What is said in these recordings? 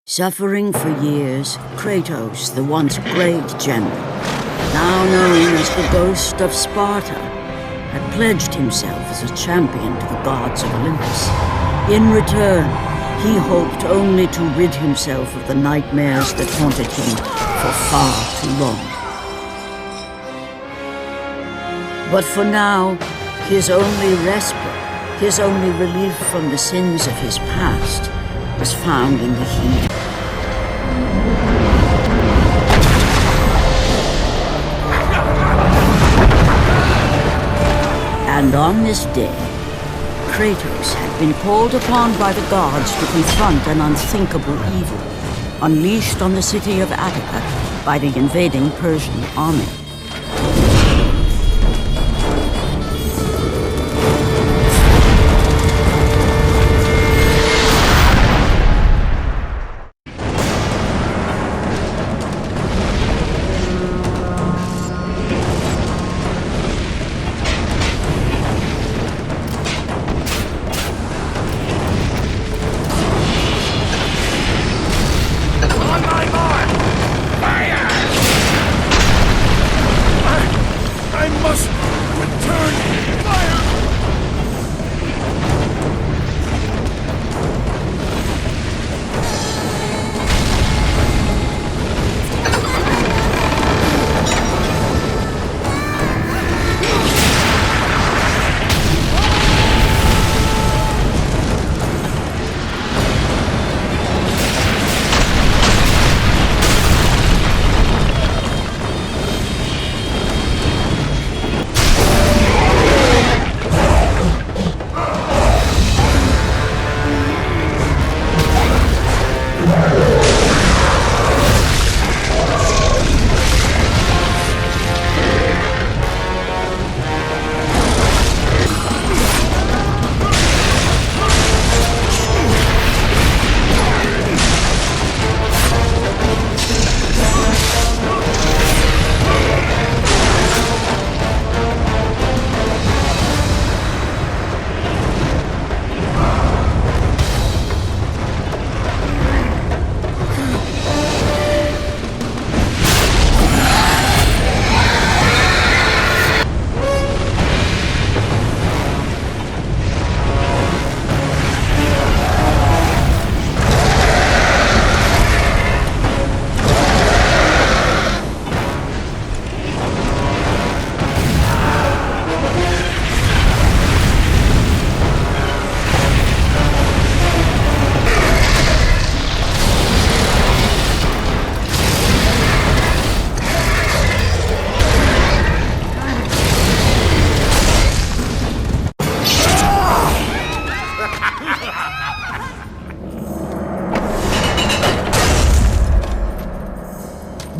Suffering for years, Kratos, the once great general, now known as the Ghost of Sparta, had pledged himself as a champion to the gods of Olympus. In return, he hoped only to rid himself of the nightmares that haunted him for far too long. But for now, his only respite, his only relief from the sins of his past, was found in the heat. And on this day, Kratos had been called upon by the gods to confront an unthinkable evil, unleashed on the city of Attica by the invading Persian army.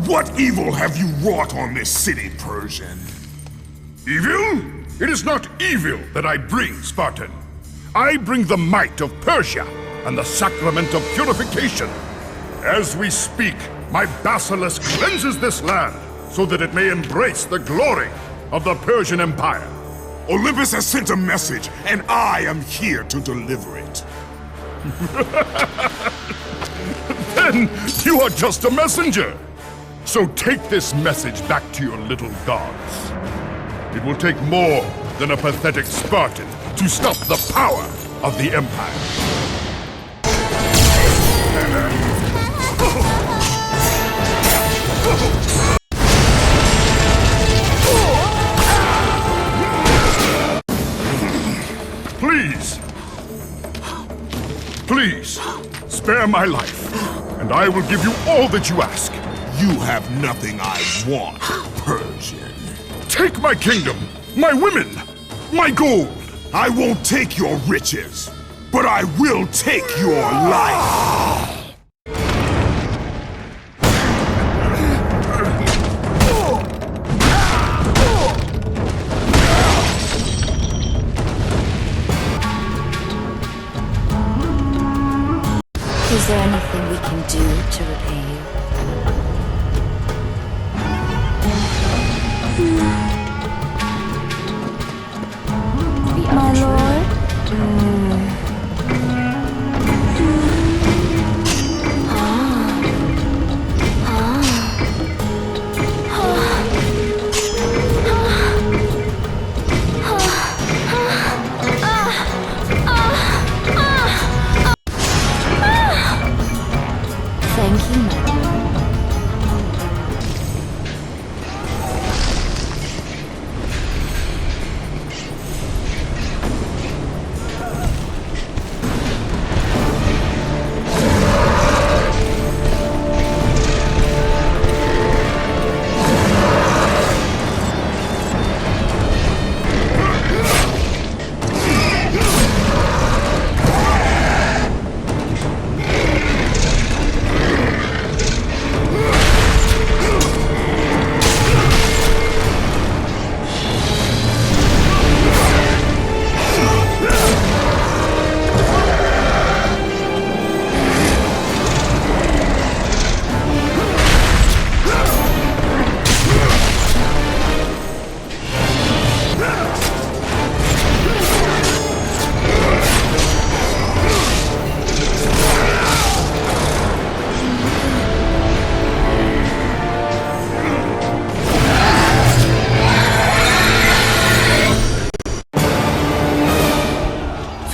What evil have you wrought on this city, Persian? Evil? It is not evil that I bring, Spartan. I bring the might of Persia and the sacrament of purification. As we speak, my basilisk cleanses this land so that it may embrace the glory of the Persian Empire. Olympus has sent a message, and I am here to deliver it. Then you are just a messenger. So take this message back to your little gods. It will take more than a pathetic Spartan to stop the power of the Empire. Please, spare my life, and I will give you all that you ask. You have nothing I want, Persian. Take my kingdom, my women, my gold. I won't take your riches, but I will take your life. Is there anything we can do to repay you? My lord? Huh? Thank you, madam.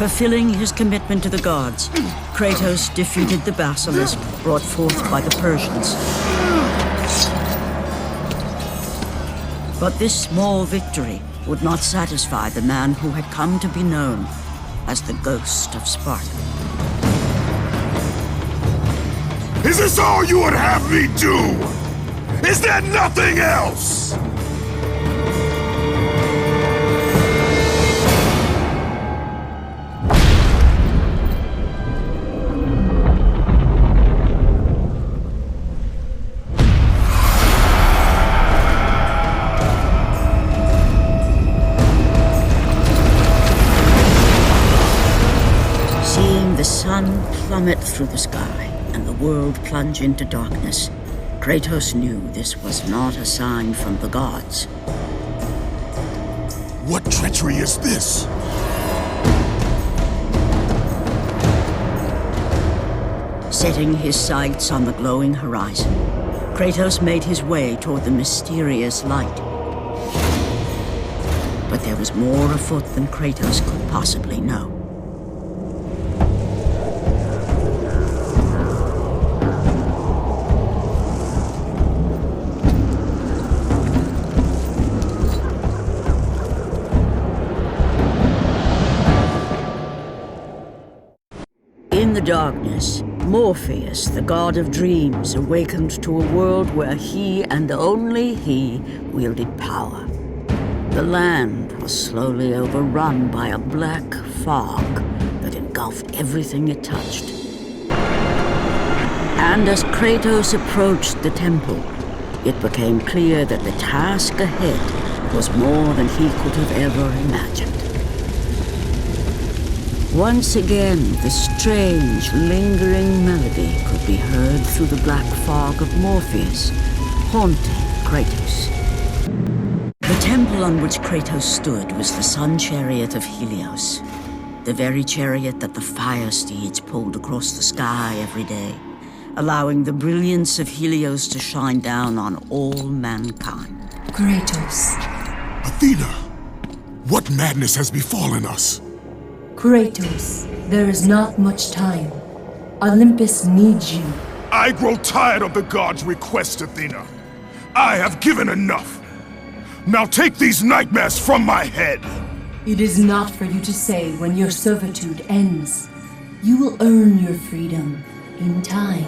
Fulfilling his commitment to the gods, Kratos defeated the basilisk brought forth by the Persians. But this small victory would not satisfy the man who had come to be known as the Ghost of Sparta. Is this all you would have me do? Is there nothing else? The sun plummet through the sky and the world plunge into darkness. Kratos knew this was not a sign from the gods. What treachery is this? Setting his sights on the glowing horizon, Kratos made his way toward the mysterious light. But there was more afoot than Kratos could possibly know. In the darkness, Morpheus, the god of dreams, awakened to a world where he and only he wielded power. The land was slowly overrun by a black fog that engulfed everything it touched. And as Kratos approached the temple, it became clear that the task ahead was more than he could have ever imagined. Once again, the strange, lingering melody could be heard through the black fog of Morpheus, haunting Kratos. The temple on which Kratos stood was the sun chariot of Helios, the very chariot that the fire steeds pulled across the sky every day, allowing the brilliance of Helios to shine down on all mankind. Kratos. Athena, what madness has befallen us? Kratos, there is not much time. Olympus needs you. I grow tired of the gods' requests, Athena. I have given enough. Now take these nightmares from my head. It is not for you to say when your servitude ends. You will earn your freedom in time.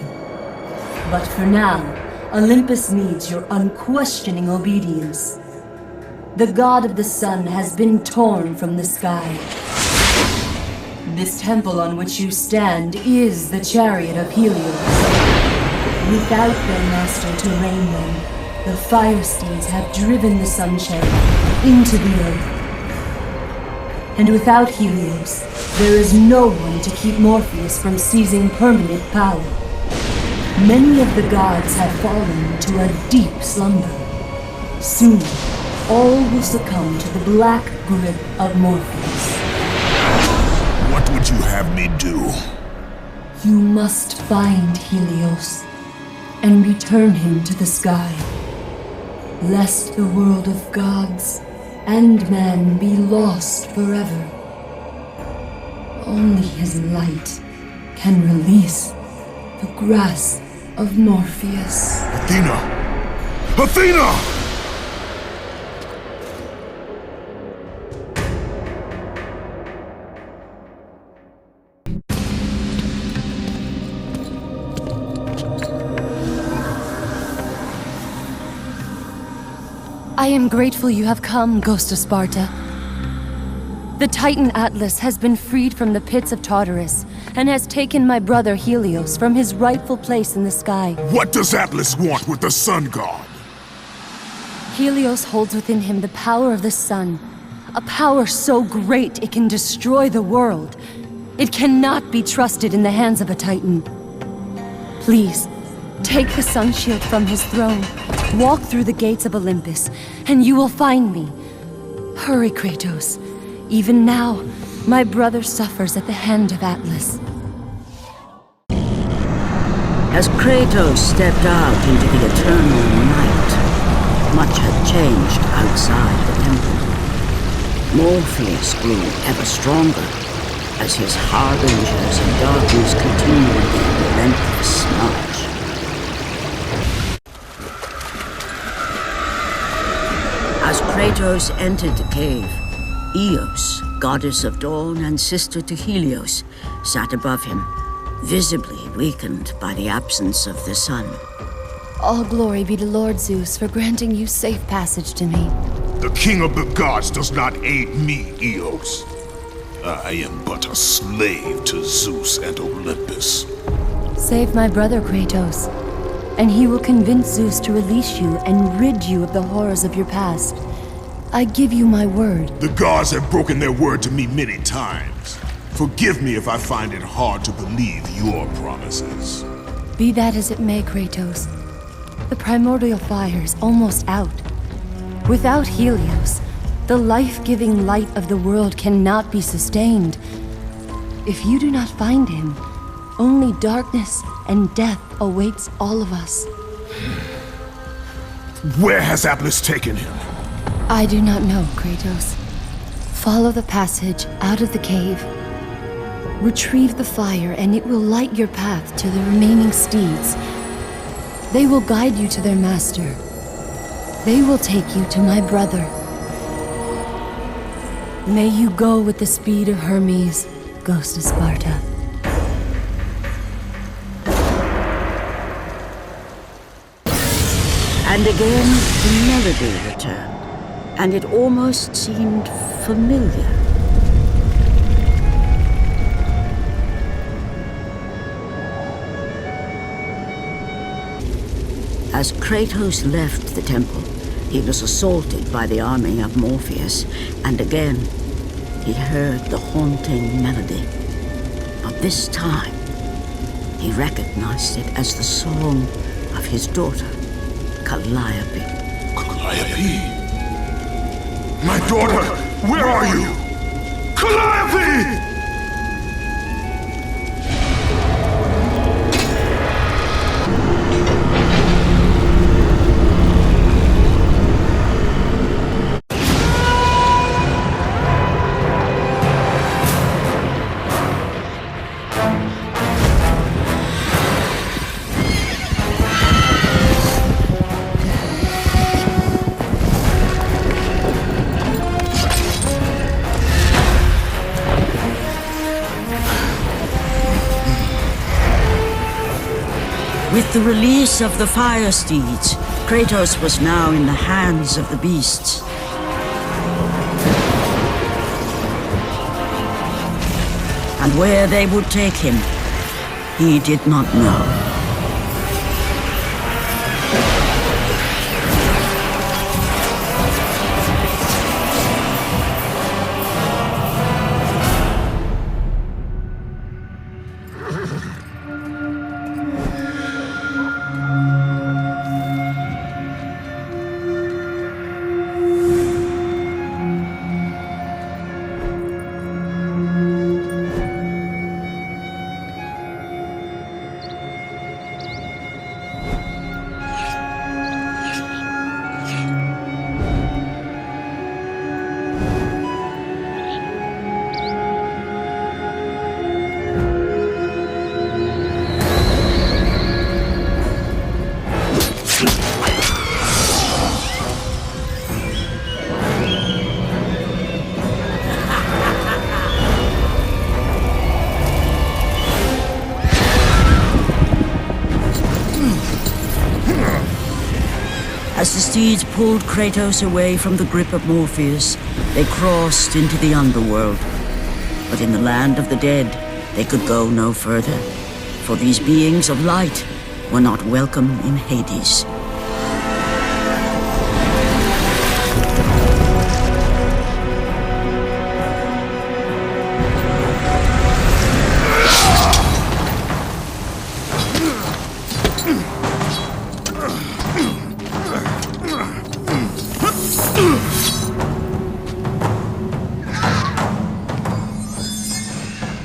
But for now, Olympus needs your unquestioning obedience. The god of the sun has been torn from the sky. This temple on which you stand is the chariot of Helios. Without their master to reign them, the fire steeds have driven the sun chariot into the earth. And without Helios, there is no one to keep Morpheus from seizing permanent power. Many of the gods have fallen to a deep slumber. Soon, all will succumb to the black grip of Morpheus. What would you have me do? You must find Helios and return him to the sky, lest the world of gods and man be lost forever. Only his light can release the grasp of Morpheus. Athena! Athena! I am grateful you have come, Ghost of Sparta. The Titan Atlas has been freed from the pits of Tartarus, and has taken my brother Helios from his rightful place in the sky. What does Atlas want with the sun god? Helios holds within him the power of the sun, a power so great it can destroy the world. It cannot be trusted in the hands of a Titan. Please, take the sun shield from his throne, walk through the gates of Olympus, and you will find me. Hurry, Kratos. Even now, my brother suffers at the hand of Atlas. As Kratos stepped out into the eternal night, much had changed outside the temple. Morpheus grew ever stronger as his harbingers of darkness continued their relentless march. As Kratos entered the cave, Eos, goddess of dawn and sister to Helios, sat above him, visibly weakened by the absence of the sun. All glory be to Lord Zeus for granting you safe passage to me. The king of the gods does not aid me, Eos. I am but a slave to Zeus and Olympus. Save my brother, Kratos, and he will convince Zeus to release you and rid you of the horrors of your past. I give you my word. The gods have broken their word to me many times. Forgive me if I find it hard to believe your promises. Be that as it may, Kratos. The Primordial Fires almost out. Without Helios, the life-giving light of the world cannot be sustained. If you do not find him, only darkness and death awaits all of us. Where has Atlas taken him? I do not know, Kratos. Follow the passage out of the cave. Retrieve the fire and it will light your path to the remaining steeds. They will guide you to their master. They will take you to my brother. May you go with the speed of Hermes, Ghost of Sparta. And again, the melody returned, and it almost seemed familiar. As Kratos left the temple, he was assaulted by the army of Morpheus, and again, he heard the haunting melody. But this time, he recognized it as the song of his daughter, Calliope. Calliope? My daughter, where are you? Calliope! With the release of the fire steeds, Kratos was now in the hands of the beasts. And where they would take him, he did not know. As the steeds pulled Kratos away from the grip of Morpheus, they crossed into the Underworld. But in the land of the dead, they could go no further, for these beings of light were not welcome in Hades.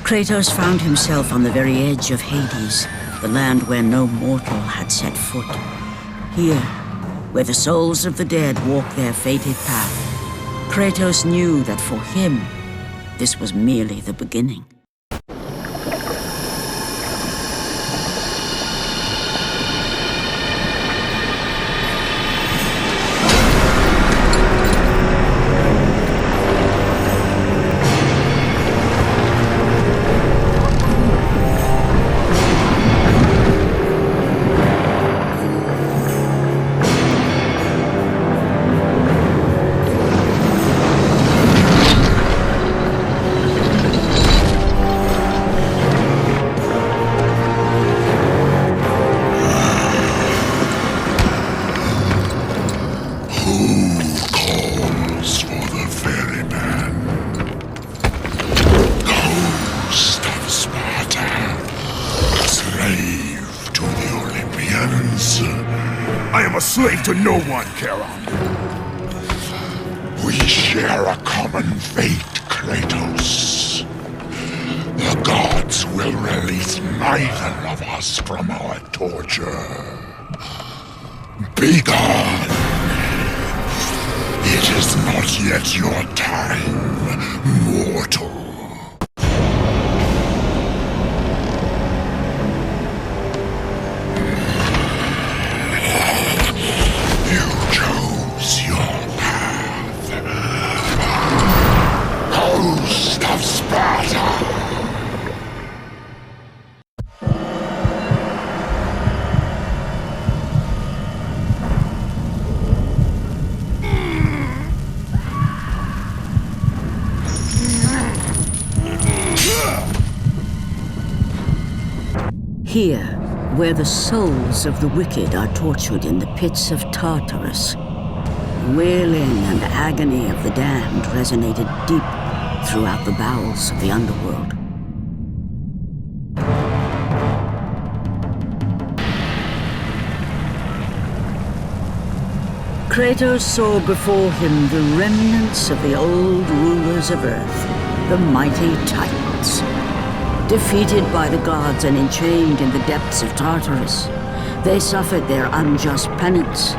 Kratos found himself on the very edge of Hades, the land where no mortal had set foot. Here, where the souls of the dead walk their fated path, Kratos knew that for him, this was merely the beginning. Slave to no one, Charon. We share a common fate, Kratos. The gods will release neither of us from our torture. Be gone! It is not yet your time, mortal. Here, where the souls of the wicked are tortured in the pits of Tartarus, the wailing and agony of the damned resonated deep throughout the bowels of the Underworld. Kratos saw before him the remnants of the old rulers of Earth, the mighty Titans. Defeated by the gods and enchained in the depths of Tartarus, they suffered their unjust penance.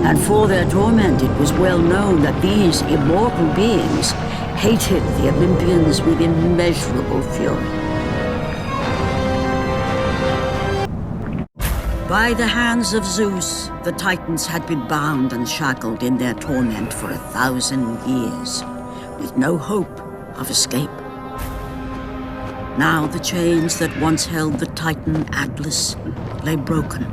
And for their torment it was well known that these immortal beings hated the Olympians with immeasurable fury. By the hands of Zeus, the Titans had been bound and shackled in their torment for 1,000 years, with no hope of escape. Now the chains that once held the Titan Atlas lay broken,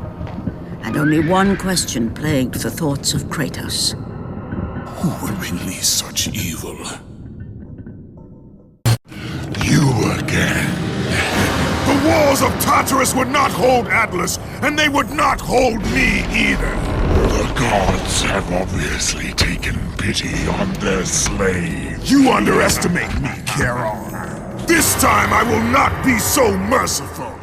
and only one question plagued the thoughts of Kratos. Who would release such evil? You again. The walls of Tartarus would not hold Atlas, and they would not hold me either. The gods have obviously taken pity on their slaves. You underestimate me, Charon. This time I will not be so merciful.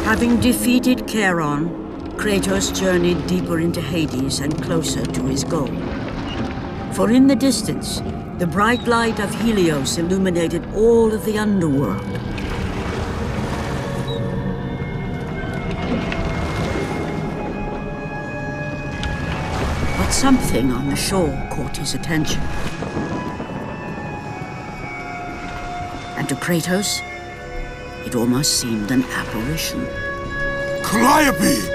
Having defeated Charon, Kratos journeyed deeper into Hades and closer to his goal. For in the distance, The bright light of Helios illuminated all of the Underworld. But something on the shore caught his attention. And to Kratos, it almost seemed an apparition. Calliope!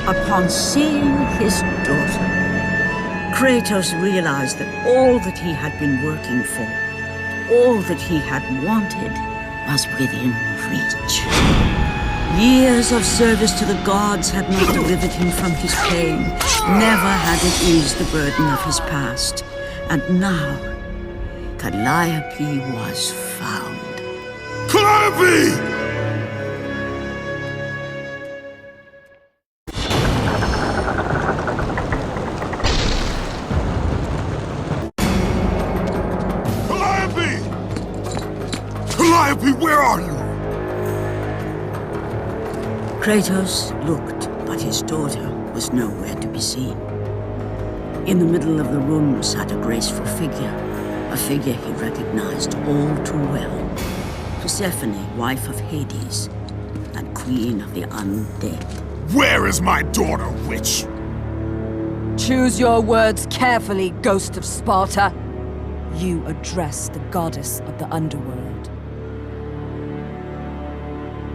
Upon seeing his daughter, Kratos realized that all that he had been working for, all that he had wanted, was within reach. Years of service to the gods had not delivered him from his pain, never had it eased the burden of his past. And now, Calliope was found. Calliope! Calliope, where are you? Kratos looked, but his daughter was nowhere to be seen. In the middle of the room sat a graceful figure, a figure he recognized all too well. Persephone, wife of Hades, and queen of the undead. Where is my daughter, witch? Choose your words carefully, ghost of Sparta. You address the goddess of the Underworld.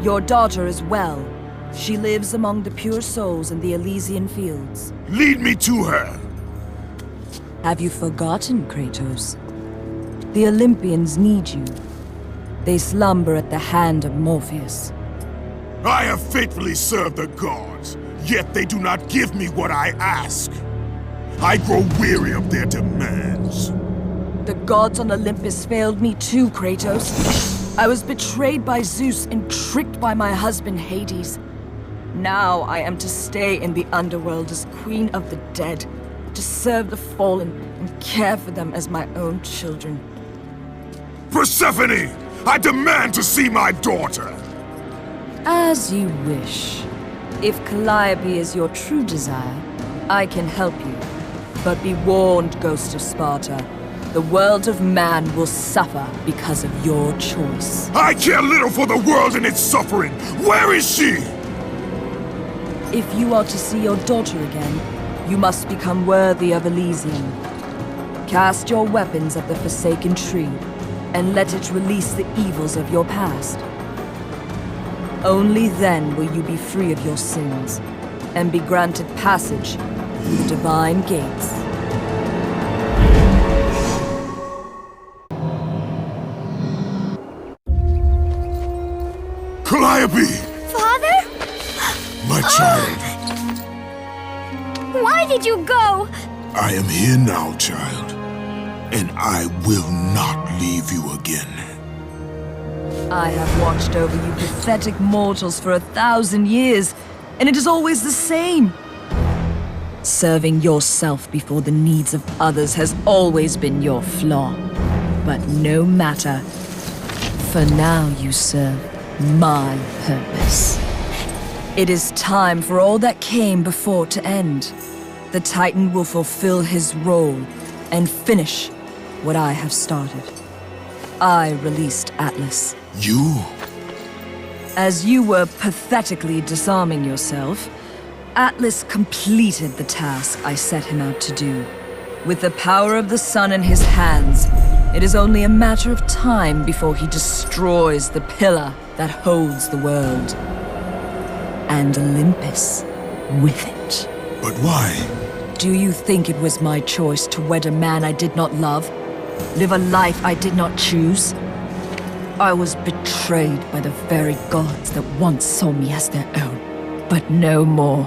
Your daughter is well. She lives among the pure souls in the Elysian fields. Lead me to her! Have you forgotten, Kratos? The Olympians need you. They slumber at the hand of Morpheus. I have faithfully served the gods, yet they do not give me what I ask. I grow weary of their demands. The gods on Olympus failed me too, Kratos. I was betrayed by Zeus and tricked by my husband Hades. Now I am to stay in the Underworld as Queen of the Dead, to serve the fallen and care for them as my own children. Persephone! I demand to see my daughter! As you wish. If Calliope is your true desire, I can help you. But be warned, Ghost of Sparta. The world of man will suffer because of your choice. I care little for the world and its suffering! Where is she? If you are to see your daughter again, you must become worthy of Elysium. Cast your weapons at the Forsaken Tree, and let it release the evils of your past. Only then will you be free of your sins, and be granted passage through the divine gates. Calliope! Father? My child. Why did you go? I am here now, child. And I will not leave you again. I have watched over you pathetic mortals for 1,000 years, and it is always the same. Serving yourself before the needs of others has always been your flaw. But no matter. For now you serve my purpose. It is time for all that came before to end. The Titan will fulfill his role and finish what I have started. I released Atlas. You? As you were pathetically disarming yourself, Atlas completed the task I set him out to do. With the power of the sun in his hands, it is only a matter of time before he destroys the pillar that holds the world. And Olympus with it. But why? Do you think it was my choice to wed a man I did not love? Live a life I did not choose? I was betrayed by the very gods that once saw me as their own, but no more.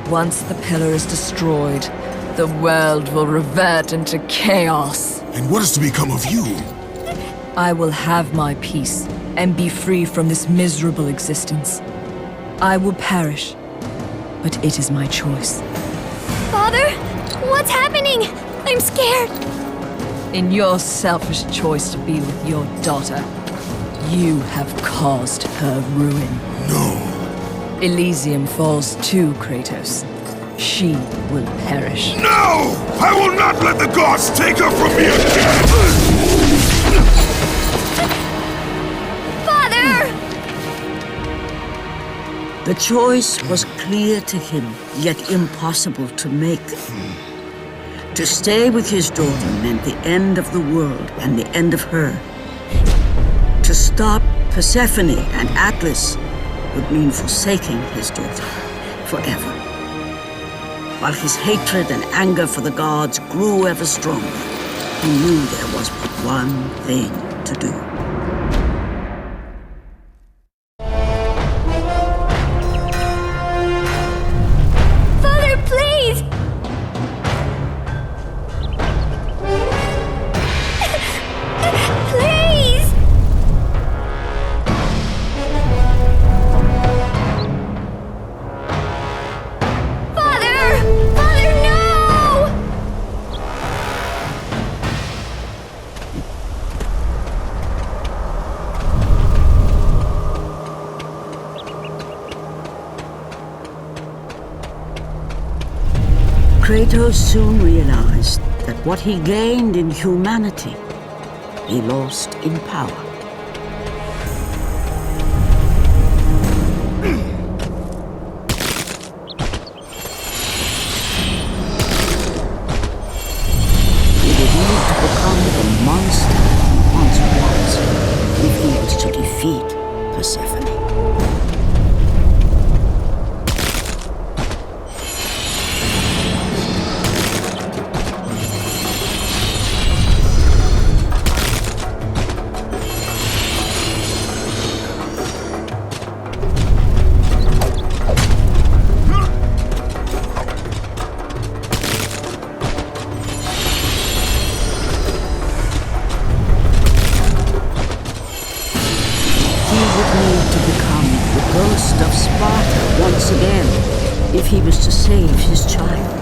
Once the pillar is destroyed, the world will revert into chaos. And what is to become of you? I will have my peace and be free from this miserable existence. I will perish, but it is my choice. Father? What's happening? I'm scared. In your selfish choice to be with your daughter, you have caused her ruin. No. Elysium falls too, Kratos. she will perish. No! I will not let the gods take her from me again! Father! The choice was clear to him, yet impossible to make. To stay with his daughter meant the end of the world and the end of her. To stop Persephone and Atlas would mean forsaking his daughter forever. While his hatred and anger for the gods grew ever stronger, he knew there was but one thing to do. Father, please! Please! Father! Father, no! Kratos soon realized that what he gained in humanity, he lost in power. He would need to become the monster he once was if he was to defeat Persephone. Of Sparta once again, if he was to save his child.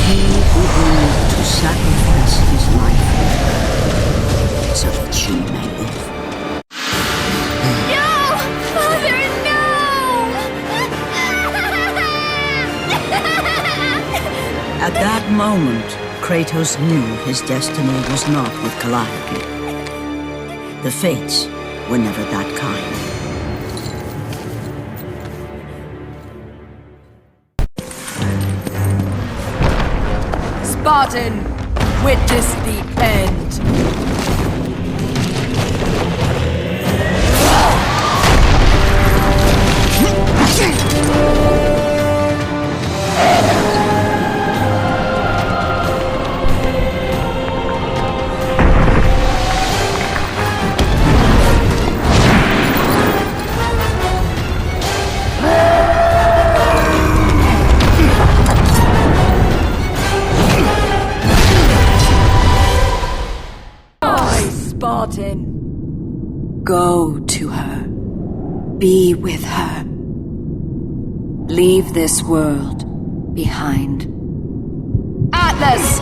He would need to sacrifice his life so that she may live. No! Father, no! At that moment, Kratos knew his destiny was not with Calliope. The fates were never that kind. Spartan, witness the end. Spartan, go to her. Be with her. Leave this world behind. Atlas!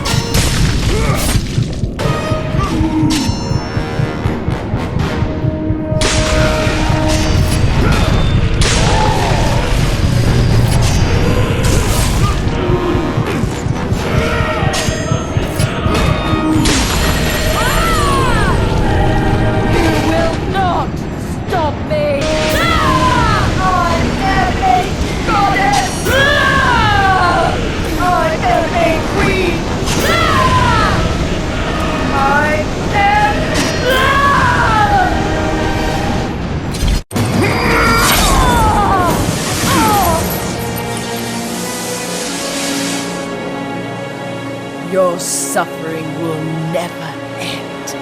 Your suffering will never end,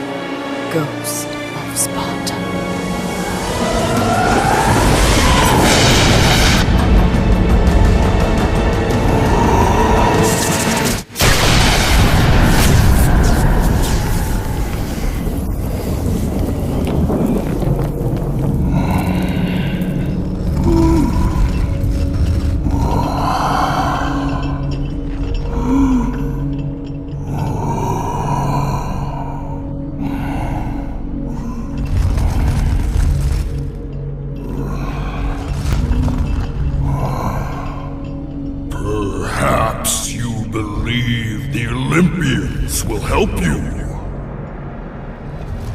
Ghost of Sparta. Olympians will help you.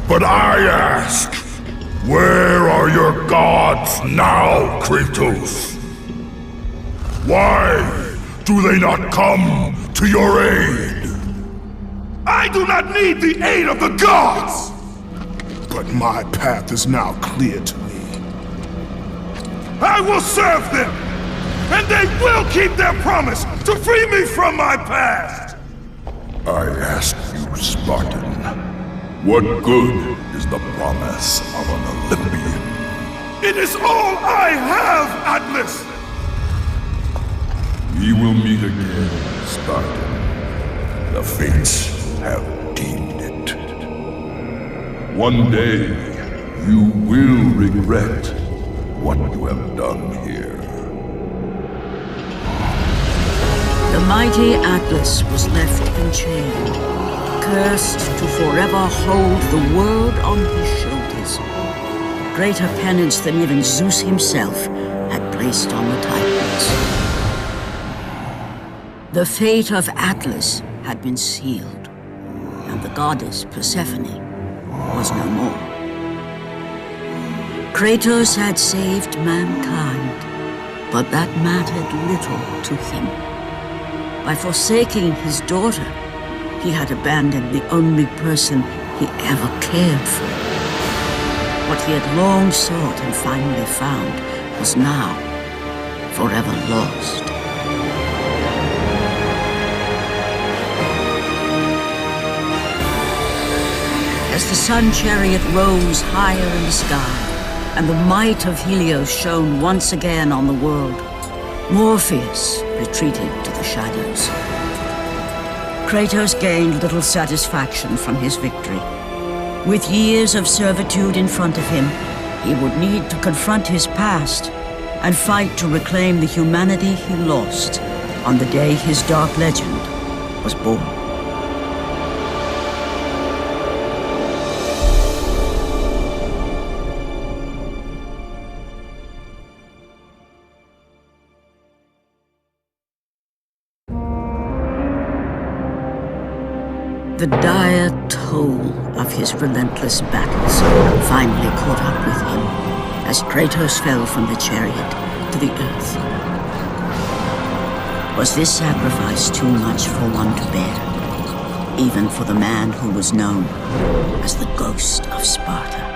But I ask, where are your gods now, Kratos? Why do they not come to your aid? I do not need the aid of the gods! But my path is now clear to me. I will serve them! And they will keep their promise to free me from my past! I ask you, Spartan, what good is the promise of an Olympian? It is all I have, Atlas! We will meet again, Spartan. The fates have deemed it. One day, you will regret what you have done here. The mighty Atlas was left enchained, cursed to forever hold the world on his shoulders. Greater penance than even Zeus himself had placed on the Titans. The fate of Atlas had been sealed, and the goddess Persephone was no more. Kratos had saved mankind, but that mattered little to him. By forsaking his daughter, he had abandoned the only person he ever cared for. What he had long sought and finally found was now forever lost. As the sun chariot rose higher in the sky, and the might of Helios shone once again on the world, Morpheus retreated to the shadows. Kratos gained little satisfaction from his victory. With years of servitude in front of him, he would need to confront his past and fight to reclaim the humanity he lost on the day his dark legend was born. The dire toll of his relentless battles finally caught up with him as Kratos fell from the chariot to the earth. Was this sacrifice too much for one to bear, even for the man who was known as the Ghost of Sparta?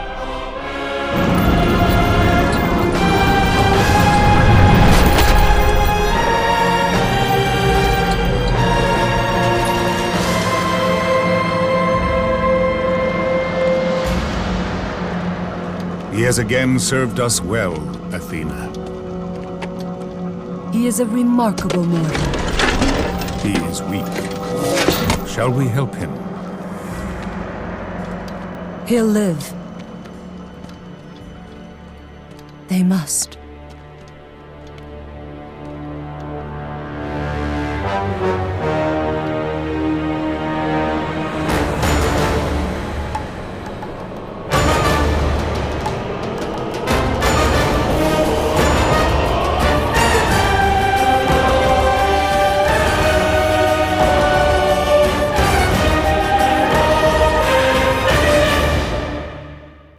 He has again served us well, Athena. He is a remarkable mortal. He is weak. Shall we help him? He'll live. They must.